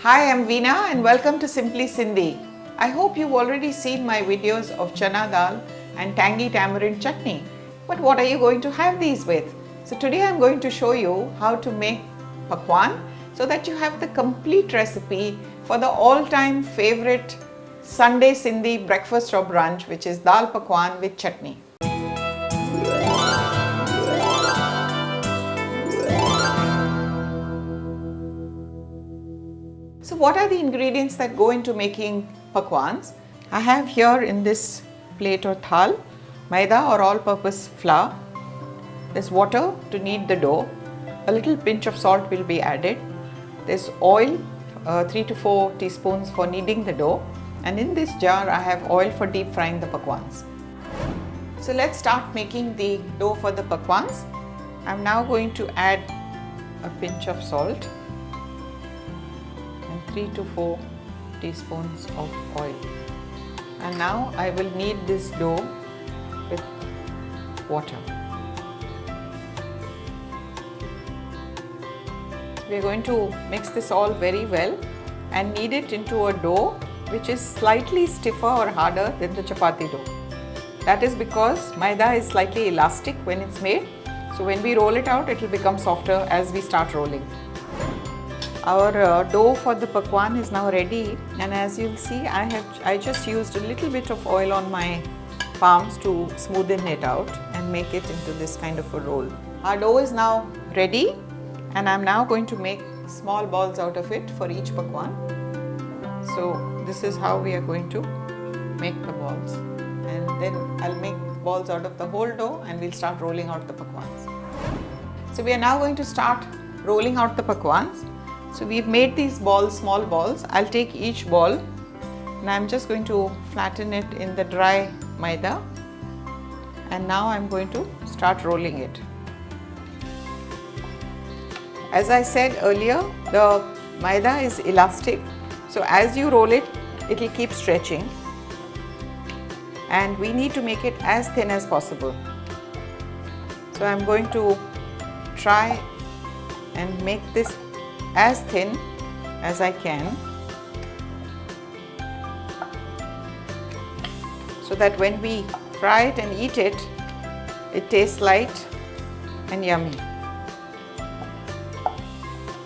Hi, I'm Veena and welcome to Simply Sindhi. I hope you've already seen my videos of chana dal and tangy tamarind chutney. But what are you going to have these with? So today I'm going to show you how to make Pakwaan so that you have the complete recipe for the all-time favorite Sunday Sindhi breakfast or brunch, which is Dal Pakwan with chutney. So what are the ingredients that go into making pakwans? I have here in this plate or thal, maida or all-purpose flour. There's water to knead the dough. A little pinch of salt will be added. There's oil, 3 to 4 teaspoons for kneading the dough. And in this jar, I have oil for deep frying the pakwans. So let's start making the dough for the pakwans. I'm now going to add a pinch of salt. 3 to 4 teaspoons of oil, and now I will knead this dough with water. We are going to mix this all very well and knead it into a dough which is slightly stiffer or harder than the chapati dough. That is because maida is slightly elastic when it's made, so when we roll it out it will become softer as we start rolling. Our dough for the pakwan is now ready, and as you'll see I just used a little bit of oil on my palms to smoothen it out and make it into this kind of a roll. Our dough is now ready and I'm now going to make small balls out of it for each pakwan. So this is how we are going to make the balls, and then I'll make balls out of the whole dough and we'll start rolling out the pakwans. So we are now going to start rolling out the pakwans. So we've made these balls, small balls. I'll take each ball and I'm just going to flatten it in the dry maida, and now I'm going to start rolling it. As I said earlier, the maida is elastic, so as you roll it, it will keep stretching, and we need to make it as thin as possible. So I'm going to try and make this as thin as I can, so that when we fry it and eat it, it tastes light and yummy.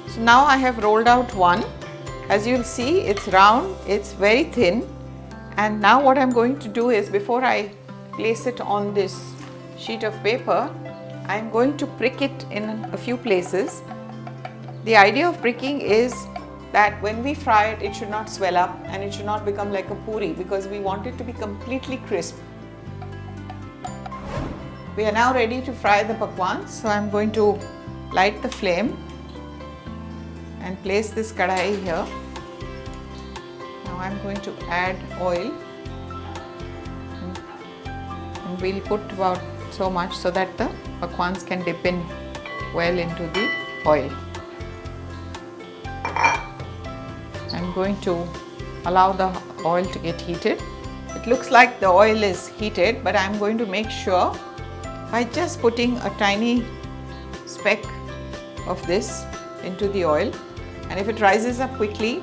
So now I have rolled out one. As you'll see, it's round, it's very thin, and now what I'm going to do is, before I place it on this sheet of paper, I'm going to prick it in a few places. The idea of pricking is that when we fry it, it should not swell up and it should not become like a puri, because we want it to be completely crisp. We are now ready to fry the pakwans. So I'm going to light the flame and place this kadai here. Now I'm going to add oil, and we'll put about so much so that the pakwans can dip in well into the oil. I'm going to allow the oil to get heated. It looks like the oil is heated, but I'm going to make sure by just putting a tiny speck of this into the oil, and if it rises up quickly,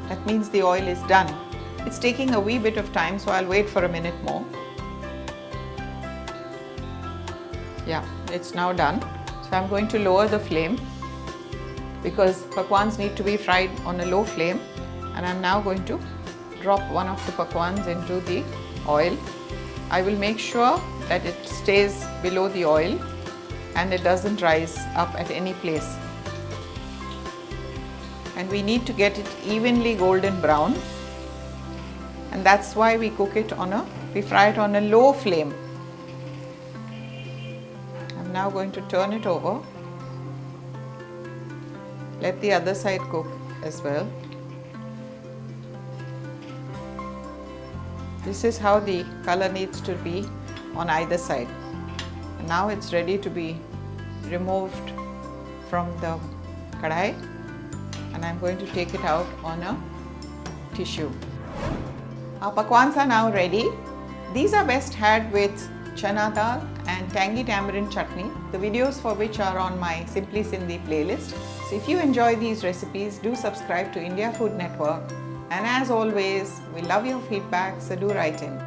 that means the oil is done. It's taking a wee bit of time, so I'll wait for a minute more. Yeah, it's now done. So I'm going to lower the flame, because pakwans need to be fried on a low flame, and I'm now going to drop one of the pakwans into the oil. I will make sure that it stays below the oil and it doesn't rise up at any place. And we need to get it evenly golden brown, and that's why we fry it on a low flame. I'm now going to turn it over. Let the other side cook as well. This is how the color needs to be on either side. And now it's ready to be removed from the kadai, and I'm going to take it out on a tissue. Our pakwans are now ready. These are best had with chana dal and tangy tamarind chutney, the videos for which are on my Simply Sindhi playlist. So if you enjoy these recipes, do subscribe to India Food Network. And as always, we love your feedback, so do write in.